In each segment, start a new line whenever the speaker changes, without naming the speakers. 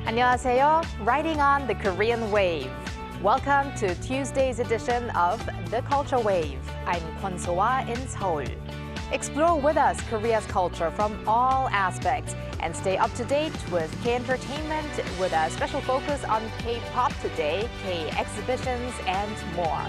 안녕하세요. Riding on the Korean wave. Welcome to Tuesday's edition of The Culture Wave. I'm Kwon So-ah in Seoul. Explore with us Korea's culture from all aspects and stay up to date with K-entertainment with a special focus on K-pop today, K-exhibitions, and more.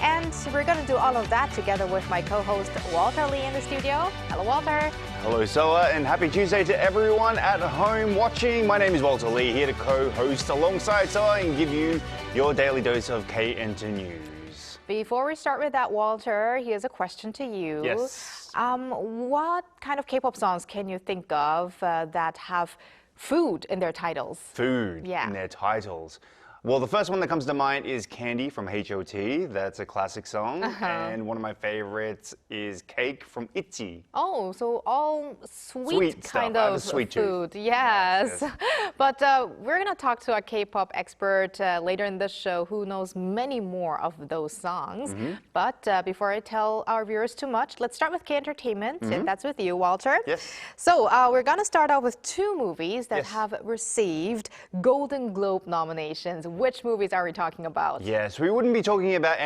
And we're going to do all of that together with my co-host Walter Lee in the studio. Hello, Walter.
Hello, Soa, and happy Tuesday to everyone at home watching. My name is Walter Lee, here to co-host alongside Soa and give you your daily dose of K-Enter news.
Before we start with that, Walter, here's a question to you.
Yes.
What kind of K-pop songs can you think of that have food in their titles?
Food
Yeah.
in their titles. Well, the first one that comes to mind is Candy from H.O.T. That's a classic song. And one of my favorites is Cake from ITZY.
Oh, so all sweet
stuff.
kind
I have a
of
sweet
food.
tooth.
Yes.
Yes.
But we're going to talk to a K-pop expert later in this show who knows many more of those songs. But before I tell our viewers too much, let's start with K-entertainment. And that's with you, Walter.
Yes.
So we're going to start off with two movies that
Yes.
have received Golden Globe nominations. Which movies are we talking about?
Yes, we wouldn't be talking about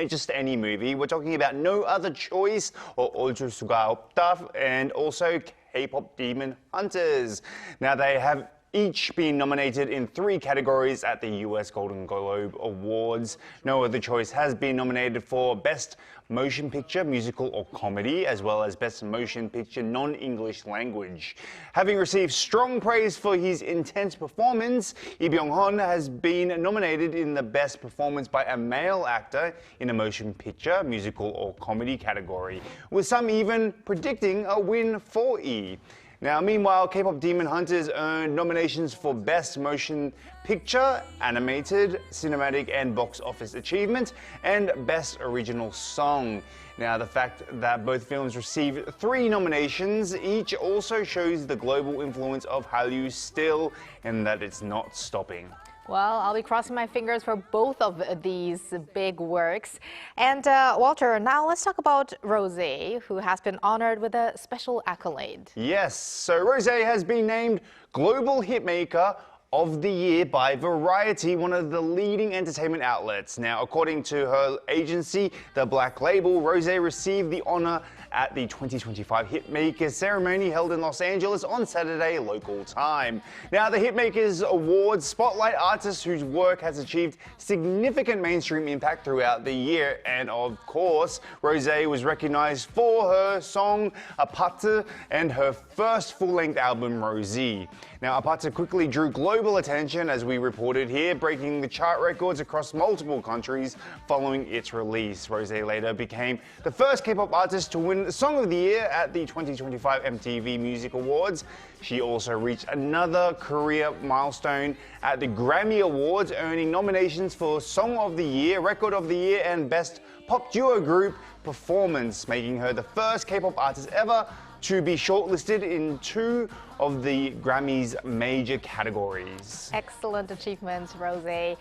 just any movie. We're talking about No Other Choice or 어쩔 수가 없다 and also K-pop Demon Hunters. Now they have each been nominated in 3 categories at the US Golden Globe Awards. No Other Choice has been nominated for Best Motion Picture, Musical or Comedy, as well as Best Motion Picture Non-English Language. Having received strong praise for his intense performance, Lee Byung-hun has been nominated in the Best Performance by a Male Actor in a Motion Picture, Musical or Comedy category, with some even predicting a win for Lee. Now, meanwhile, K-pop Demon Hunters earned nominations for Best Motion Picture, Animated, Cinematic and Box Office Achievement, and Best Original Song. Now, the fact that both films received 3 nominations each also shows the global influence of Hallyu still, and that it's not stopping.
Well, I'll be crossing my fingers for both of these big works. And Walter, now let's talk about Rosé, who has been honored with a special accolade.
Yes, so Rosé has been named Global Hitmaker of the Year by Variety, one of the leading entertainment outlets. Now, according to her agency, The Black Label, Rosé received the honor at the 2025 Hitmakers ceremony held in Los Angeles on Saturday local time. Now, the Hitmakers Awards spotlight artists whose work has achieved significant mainstream impact throughout the year. And of course, Rosé was recognized for her song Aparte and her first full-length album, Rosie. Now, Aparte quickly drew global attention, as we reported here, breaking the chart records across multiple countries following its release. Rosé later became the first K-pop artist to win Song of the Year at the 2025 MTV Music Awards. She also reached another career milestone at the Grammy Awards, earning nominations for Song of the Year, Record of the Year, and Best Pop Duo Group Performance, making her the first K-pop artist ever to be shortlisted in 2 of the Grammy's major categories.
Excellent achievements, Rosé.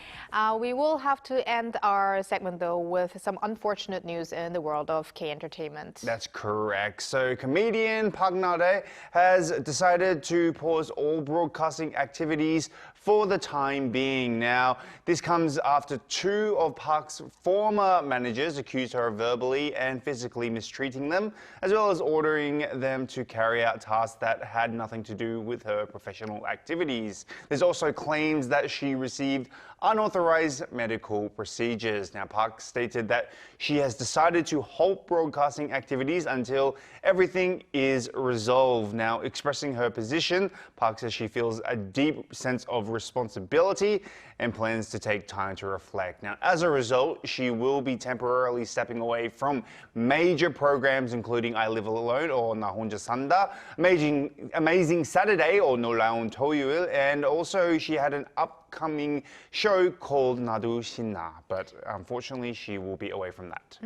We will have to end our segment, though, with some unfortunate news in the world of K-entertainment.
That's correct. So comedian Park Na-rae has decided to pause all broadcasting activities for the time being. Now, this comes after 2 of Park's former managers accused her of verbally and physically mistreating them, as well as ordering them to carry out tasks that had nothing to do with her professional activities. There's also claims that she received unauthorized medical procedures. Now, Park stated that she has decided to halt broadcasting activities until everything is resolved. Now, expressing her position, Park says she feels a deep sense of responsibility and plans to take time to reflect. Now, as a result, she will be temporarily stepping away from major programs including I Live Alone or 나 혼자 산다, Amazing Saturday or 놀라운 토요일, and also she had an upcoming show called 나도 신나, but unfortunately she will be away from that.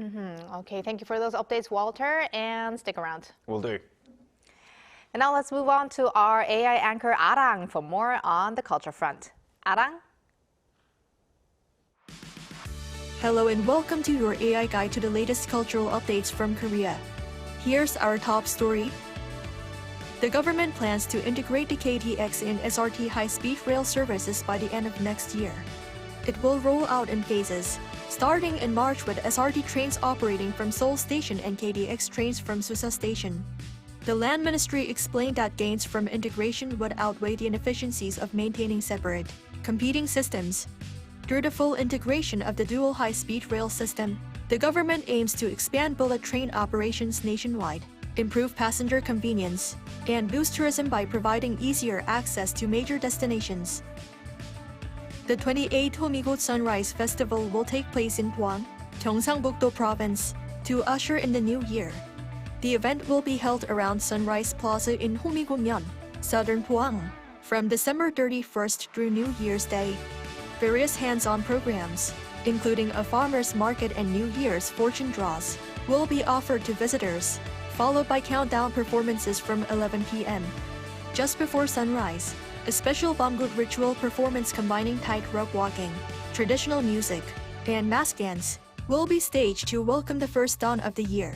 Okay, thank you for those updates, Walter, and stick around.
Will do.
And now let's move on to our AI anchor Arang for more on the culture front. Arang?
Hello and welcome to your AI guide to the latest cultural updates from Korea. Here's our top story. The government plans to integrate the KTX in SRT high-speed rail services by the end of next year. It will roll out in phases, starting in March with SRT trains operating from Seoul Station and KTX trains from Susa Station. The Land Ministry explained that gains from integration would outweigh the inefficiencies of maintaining separate, competing systems. Through the full integration of the dual high-speed rail system, the government aims to expand bullet train operations nationwide, improve passenger convenience, and boost tourism by providing easier access to major destinations. The 28th Homigo Sunrise Festival will take place in Puang, Gyeongsangbuk-do Province, to usher in the new year. The event will be held around Sunrise Plaza in Homigo-myeon, southern Puang, from December 31st through New Year's Day. Various hands-on programs, including a farmer's market and New Year's fortune draws, will be offered to visitors, followed by countdown performances from 11 p.m. Just before sunrise, a special bamguk ritual performance combining tightrope walking, traditional music, and mask dance will be staged to welcome the first dawn of the year.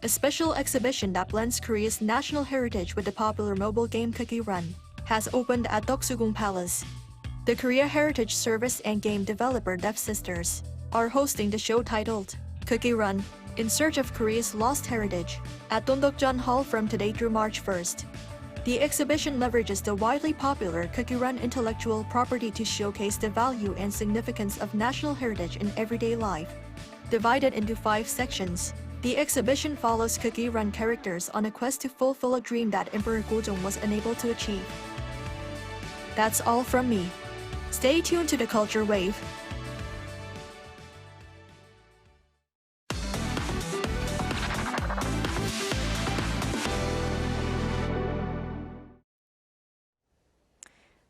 A special exhibition that blends Korea's national heritage with the popular mobile game Cookie Run has opened at Doksugung Palace. The Korea Heritage Service and game developer Deaf Sisters are hosting the show titled Cookie Run, In Search of Korea's Lost Heritage at Dondokjeon Hall from today through March 1st. The exhibition leverages the widely popular Cookie Run intellectual property to showcase the value and significance of national heritage in everyday life. Divided into 5 sections, the exhibition follows Cookie Run characters on a quest to fulfill a dream that Emperor Gojong was unable to achieve. That's all from me. Stay tuned to the Culture Wave.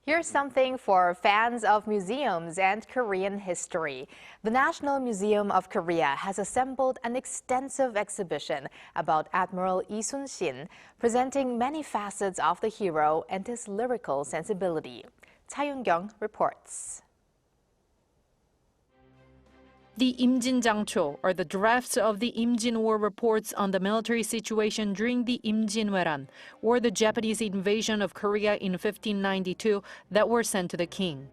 Here's something for fans of museums and Korean history. The National Museum of Korea has assembled an extensive exhibition about Admiral Yi Sun-sin, presenting many facets of the hero and his lyrical sensibility. Cha Yoon-kyung reports.
The Imjin-jangcho, or the drafts of the Imjin War reports on the military situation during the Imjin-weran, or the Japanese invasion of Korea in 1592, that were sent to the king.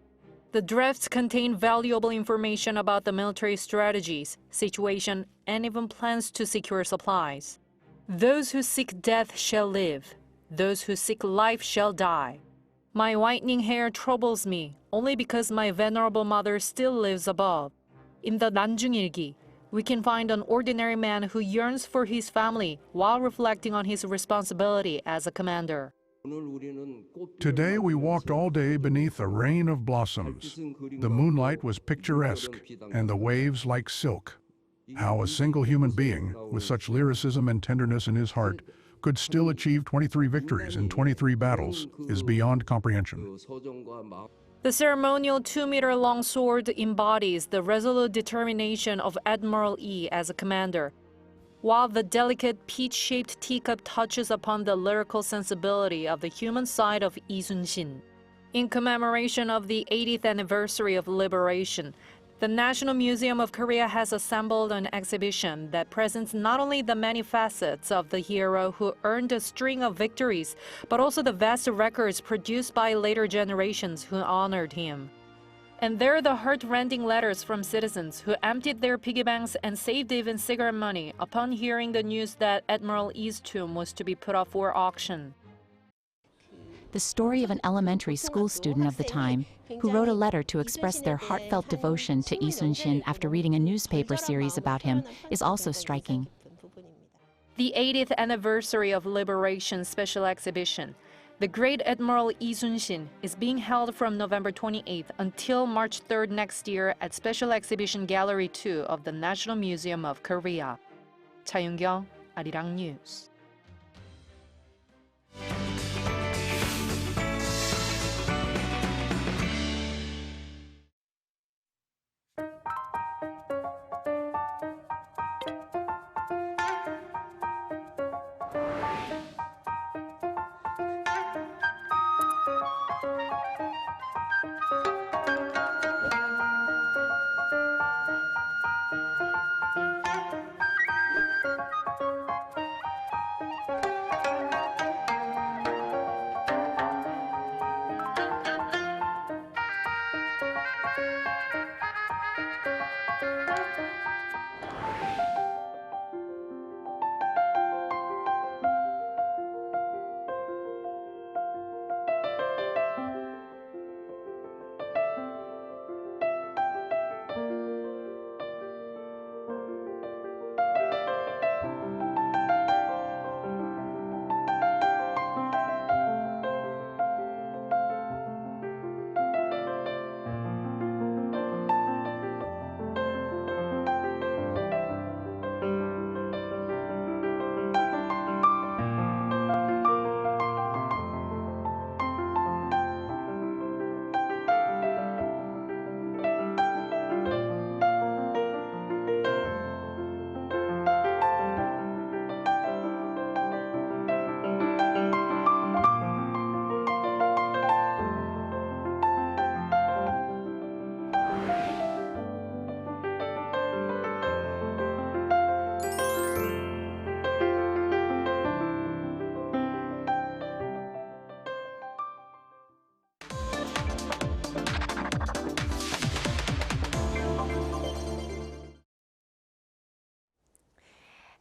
The drafts contain valuable information about the military strategies, situation, and even plans to secure supplies. Those who seek death shall live. Those who seek life shall die. My whitening hair troubles me, only because my venerable mother still lives above. In the Nanjung-ilgi, we can find an ordinary man who yearns for his family while reflecting on his responsibility as a commander.
Today we walked all day beneath a rain of blossoms. The moonlight was picturesque, and the waves like silk. How a single human being, with such lyricism and tenderness in his heart, could still achieve 23 victories in 23 battles is beyond comprehension.
The ceremonial 2-meter-long sword embodies the resolute determination of Admiral Yi as a commander, while the delicate peach-shaped teacup touches upon the lyrical sensibility of the human side of Yi Sun-sin. In commemoration of the 80th anniversary of liberation, the National Museum of Korea has assembled an exhibition that presents not only the many facets of the hero who earned a string of victories, but also the vast records produced by later generations who honored him. And there are the heart-rending letters from citizens who emptied their piggy banks and saved even cigarette money upon hearing the news that Admiral Yi's tomb was to be put up for auction.
The story of an elementary school student of the time who wrote a letter to express their heartfelt devotion to Yi Sun-sin after reading a newspaper series about him is also striking.
The 80th anniversary of Liberation special exhibition, the Great Admiral Yi Sun-sin, is being held from November 28th until March 3rd next year at Special Exhibition Gallery 2 of the National Museum of Korea. Cha Yoon-kyung, Arirang News.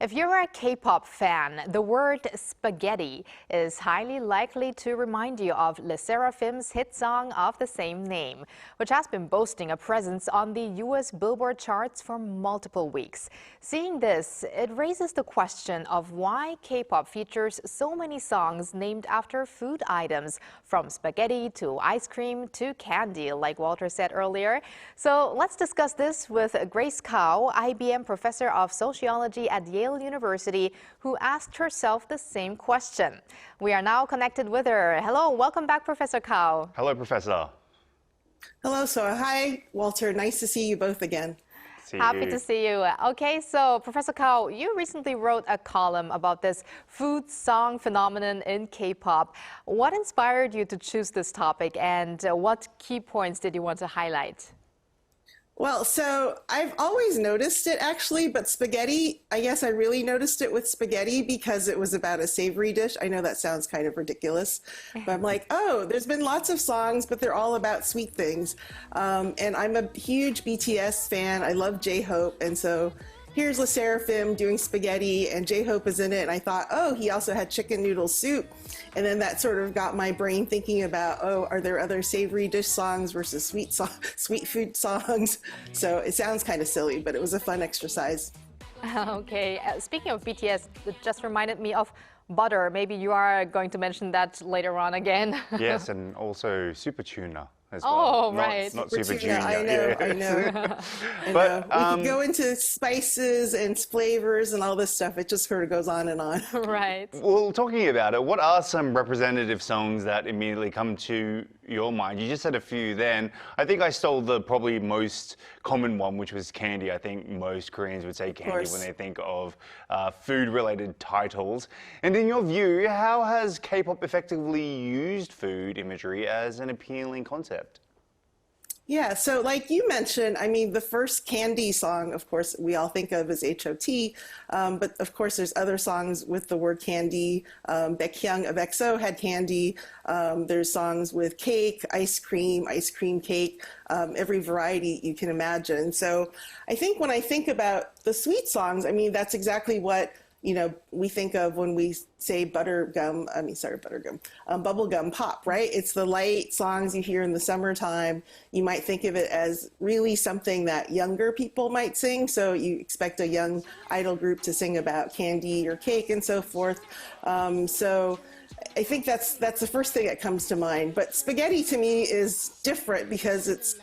If you're a K-pop fan, the word spaghetti is highly likely to remind you of LE SSERAFIM's hit song of the same name, which has been boasting a presence on the US Billboard charts for multiple weeks. Seeing this, it raises the question of why K-pop features so many songs named after food items, from spaghetti to ice cream to candy, like Walter said earlier. So let's discuss this with Grace Kao, IBM professor of sociology at Yale University, who asked herself the same question. We are now connected with her. Hello, welcome back, Professor Kao.
Hello, Professor.
Hello, so hi, Walter. Nice to see you both again.
Happy to see you. Okay, so Professor Kao, you recently wrote a column about this food song phenomenon in K-pop. What inspired you to choose this topic, and what key points did you want to highlight?
Well, so I've always noticed it actually, but spaghetti, I guess I really noticed it with spaghetti because it was about a savory dish. I know that sounds kind of ridiculous, but I'm like, oh, there's been lots of songs, but they're all about sweet things. And I'm a huge BTS fan. I love J-Hope. And so here's LE SSERAFIM doing spaghetti and J-Hope is in it. And I thought, oh, he also had chicken noodle soup. And then that sort of got my brain thinking about, oh, are there other savory dish songs versus sweet food songs? So it sounds kind of silly, but it was a fun exercise.
Okay, speaking of BTS, it just reminded me of butter. Maybe you are going to mention that later on again.
Yes, and also Super Tuna as
well.
Oh,
right.
Not Super Junior.
I know,
yes.
I know.
But,
we can go into spices and flavors and all this stuff. It just sort of goes on and on.
Right.
Well, talking about it, what are some representative songs that immediately come to your mind? You just said a few then. I think I stole the probably most common one, which was candy. I think most Koreans would say candy when they think of food-related titles. And in your view, how has K-pop effectively used food imagery as an appealing concept?
Yeah, so like you mentioned, I mean, the first candy song, of course, we all think of as H.O.T., but of course there's other songs with the word candy. Baekhyun of EXO had candy. There's songs with cake, ice cream cake, every variety you can imagine. So I think when I think about the sweet songs, I mean, that's exactly what we think of when we say bubblegum pop, right? It's the light songs you hear in the summertime. You might think of it as really something that younger people might sing. So you expect a young idol group to sing about candy or cake and so forth. So I think that's the first thing that comes to mind. But spaghetti to me is different because it's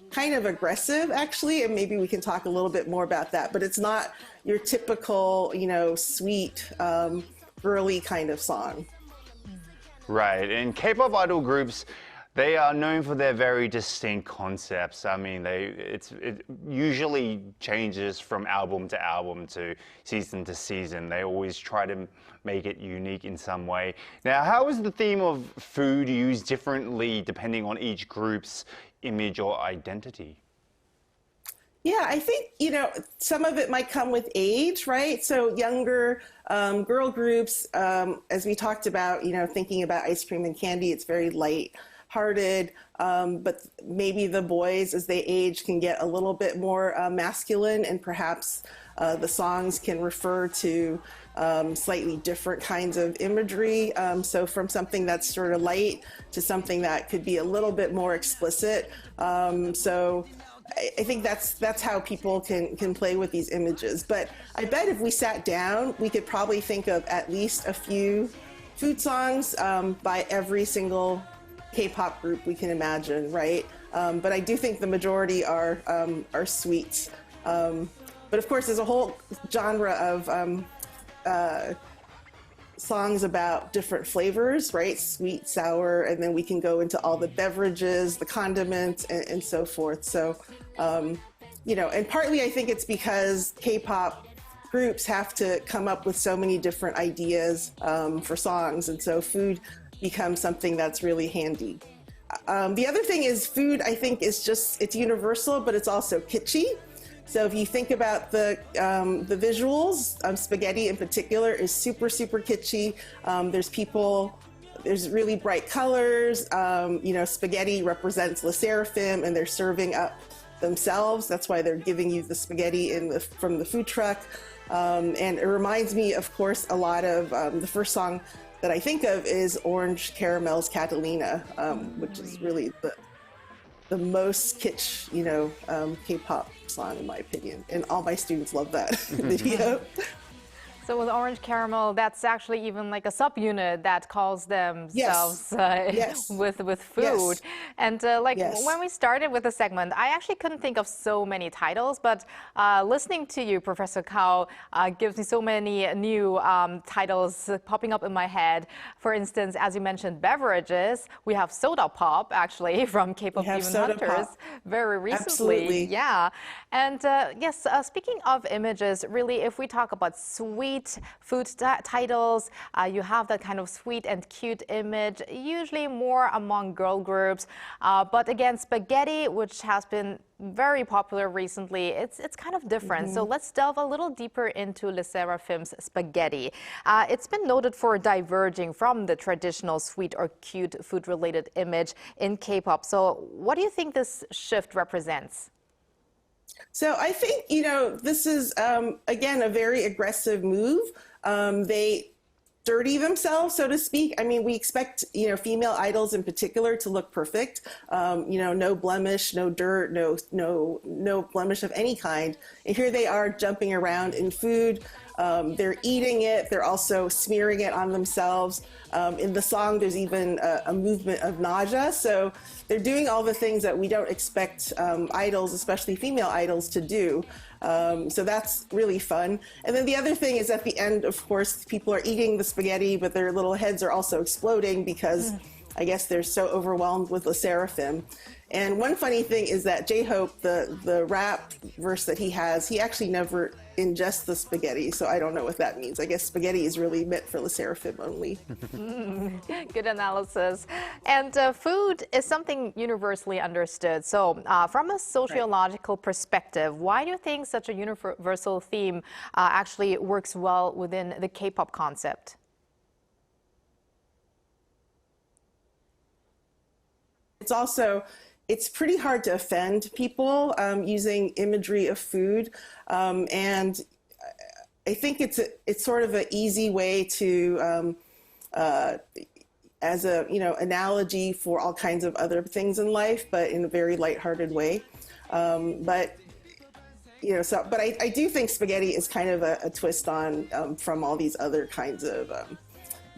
kind of aggressive, actually, and maybe we can talk a little bit more about that. But it's not your typical, sweet, girly kind of song.
Right, and K-pop idol groups, they are known for their very distinct concepts. I mean, it usually changes from album to album to season. They always try to make it unique in some way. Now, how is the theme of food used differently depending on each group's image or identity?
Yeah, I think, some of it might come with age, right? So younger girl groups, as we talked about, thinking about ice cream and candy, it's very light-hearted. But maybe the boys, as they age, can get a little bit more masculine, and perhaps the songs can refer to slightly different kinds of imagery. So from something that's sort of light to something that could be a little bit more explicit. So I think that's how people can play with these images. But I bet if we sat down, we could probably think of at least a few food songs by every single K-pop group we can imagine, right? But I do think the majority are sweets. But of course, there's a whole genre of songs about different flavors, right? Sweet, sour, and then we can go into all the beverages, the condiments, and so forth. So, and partly I think it's because K-pop groups have to come up with so many different ideas for songs, and so food becomes something that's really handy. The other thing is food, I think, is it's universal, but it's also kitschy. So if you think about the visuals, spaghetti in particular is super, super kitschy. There's really bright colors. Spaghetti represents LE SSERAFIM, and they're serving up themselves. That's why they're giving you the spaghetti from the food truck. And it reminds me, of course, a lot of the first song that I think of is Orange Caramel's Catalina, which is really the most kitsch, K-pop song in my opinion. And all my students love that video.
So with Orange Caramel, that's actually even like a subunit that calls themselves with food.
Yes.
And when we started with the segment, I actually couldn't think of so many titles, but listening to you, Professor Kao, gives me so many new titles popping up in my head. For instance, as you mentioned, beverages, we have Soda Pop, actually, from KPop Demon Hunters very recently.
Absolutely.
Yeah. And yes, speaking of images, really, if we talk about sweet food titles, you have that kind of sweet and cute image, usually more among girl groups. But again, spaghetti, which has been very popular recently, it's kind of different. So let's delve a little deeper into Le Sserafim's spaghetti. It's been noted for diverging from the traditional sweet or cute food-related image in K-pop. So what do you think this shift represents?
So I think, this is, again, a very aggressive move. They dirty themselves, so to speak. I mean, we expect, female idols in particular to look perfect, no blemish, no dirt, no blemish of any kind. And here they are jumping around in food. They're eating it. They're also smearing it on themselves. In the song, there's even a movement of nausea. So they're doing all the things that we don't expect idols, especially female idols, to do. So that's really fun. And then the other thing is at the end, of course, people are eating the spaghetti, but their little heads are also exploding because I guess they're so overwhelmed with Le Sserafim. And one funny thing is that J-Hope, the rap verse that he has, he actually never ingests the spaghetti, so I don't know what that means. I guess spaghetti is really meant for Le Sserafim only.
Good analysis. And food is something universally understood. So from a sociological perspective, why do you think such a universal theme actually works well within the K-pop concept?
It's pretty hard to offend people using imagery of food, and I think it's sort of an easy way to, as a analogy for all kinds of other things in life, but in a very lighthearted way. But I do think spaghetti is kind of a twist on from all these other kinds of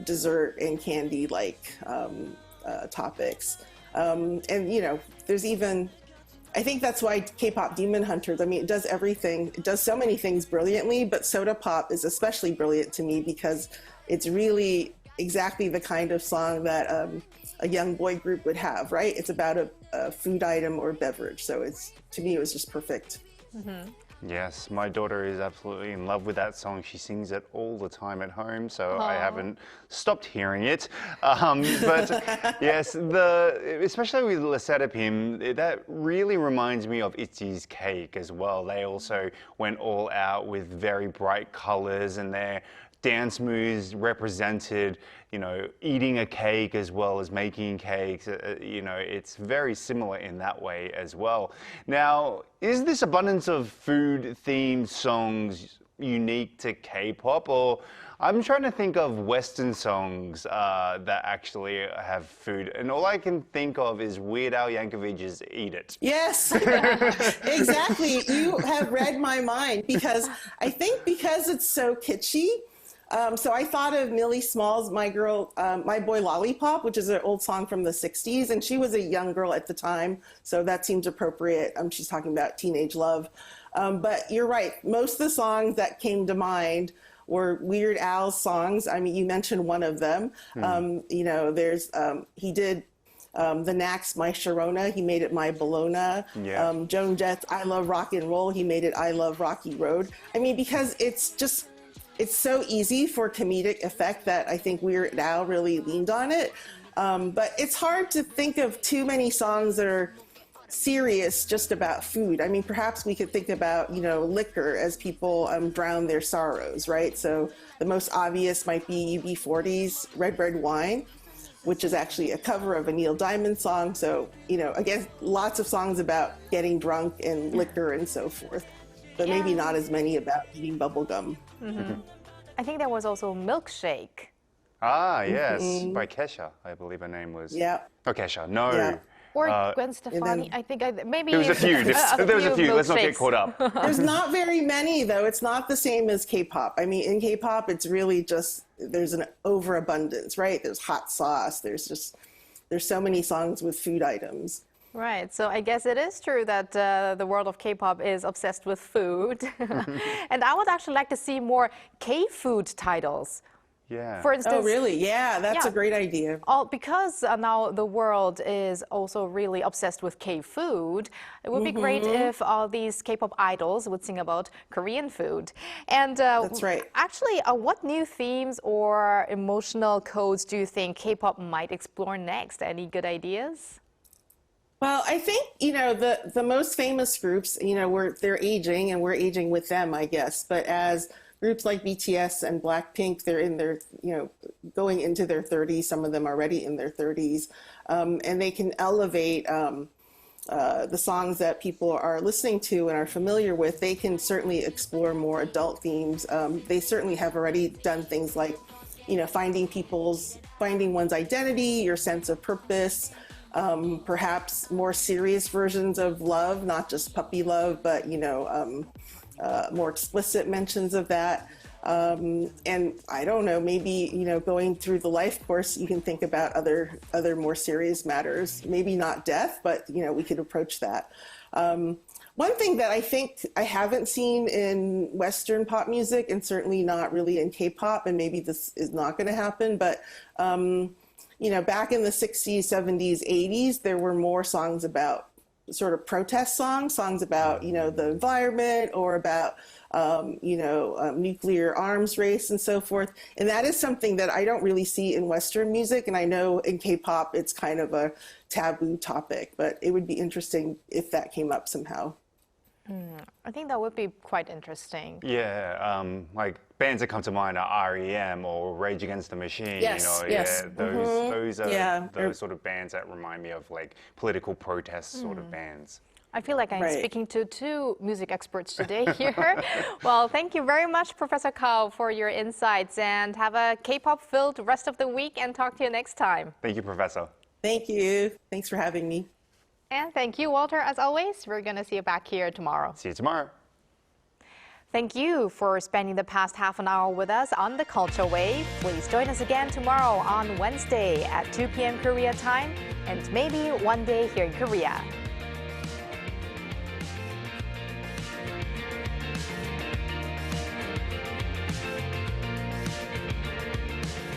dessert and candy like topics. And there's even, I think that's why K-pop Demon Hunters, it does everything. It does so many things brilliantly, but Soda Pop is especially brilliant to me because it's really exactly the kind of song that a young boy group would have, right? It's about a food item or beverage. So to me, it was just perfect.
Yes, my daughter is absolutely in love with that song. She sings it all the time at home, so I haven't stopped hearing it. But yes, especially with Le Sserafim, that really reminds me of ITZY's Cake as well. They also went all out with very bright colors, and their dance moves represented, eating a cake as well as making cakes. It's very similar in that way as well. Now, is this abundance of food-themed songs unique to K-pop, or I'm trying to think of Western songs that actually have food, and all I can think of is Weird Al Yankovic's "Eat It."
Yes, exactly. You have read my mind because I think because it's so kitschy. So I thought of Millie Small's My Boy Lollipop, which is an old song from the 60s, and she was a young girl at the time, so that seems appropriate. She's talking about teenage love. But you're right, most of the songs that came to mind were Weird Al's songs. You mentioned one of them. There's, he did the Knacks' My Sharona, he made it My Bologna.
Yeah.
Joan Jett's I Love Rock and Roll, he made it I Love Rocky Road. Because it's so easy for comedic effect that I think Weird Al really leaned on it. But it's hard to think of too many songs that are serious just about food. Perhaps we could think about, liquor as people drown their sorrows, right? So the most obvious might be UB40's Red Red Wine, which is actually a cover of a Neil Diamond song. So, again, lots of songs about getting drunk and liquor and so forth. but maybe not as many about eating bubble gum.
I think there was also Milkshake.
Ah, yes, by Kesha, I believe her name was.
Yeah.
Oh, Kesha, no.
Yeah.
Or Gwen Stefani. I think maybe
There was a few. There was a few. Let's not get caught up.
There's not very many, though. It's not the same as K-pop. I mean, in K-pop, it's really just, there's an overabundance, right? There's hot sauce. There's so many songs with food items.
Right, so I guess it is true that the world of K-pop is obsessed with food. And I would actually like to see more K-food titles.
Yeah.
For instance,
Oh, really? Yeah, that's a great idea.
Because now the world is also really obsessed with K-food, it would be great if all these K-pop idols would sing about Korean food. And
That's right.
Actually, what new themes or emotional codes do you think K-pop might explore next? Any good ideas?
Well, I think, the most famous groups, they're aging and we're aging with them, I guess. But as groups like BTS and Blackpink, they're in their, going into their 30s, some of them already in their 30s, and they can elevate the songs that people are listening to and are familiar with. They can certainly explore more adult themes. They certainly have already done things like, finding one's identity, your sense of purpose, perhaps more serious versions of love, not just puppy love, but, more explicit mentions of that. And I don't know, maybe, going through the life course, you can think about other more serious matters, maybe not death, but, we could approach that. One thing that I think I haven't seen in Western pop music, and certainly not really in K-pop, and maybe this is not going to happen, but, back in the 60s, 70s, 80s, there were more songs about sort of protest songs about, the environment or about, nuclear arms race and so forth. And that is something that I don't really see in Western music. And I know in K-pop, it's kind of a taboo topic, but it would be interesting if that came up somehow.
I think that would be quite interesting.
Yeah, like bands that come to mind are REM or Rage Against the Machine.
Yes, yes.
Yeah, those are those
or
sort of bands that remind me of like political protest sort of bands.
I feel like I'm speaking to two music experts today here. Well, thank you very much, Professor Kao, for your insights, and have a K-pop filled rest of the week, and talk to you next time.
Thank you, Professor.
Thank you. Thanks for having me.
And thank you, Walter, as always. We're going to see you back here tomorrow.
See you tomorrow.
Thank you for spending the past half an hour with us on the Culture Wave. Please join us again tomorrow on Wednesday at 2 p.m. Korea time, and maybe one day here in Korea.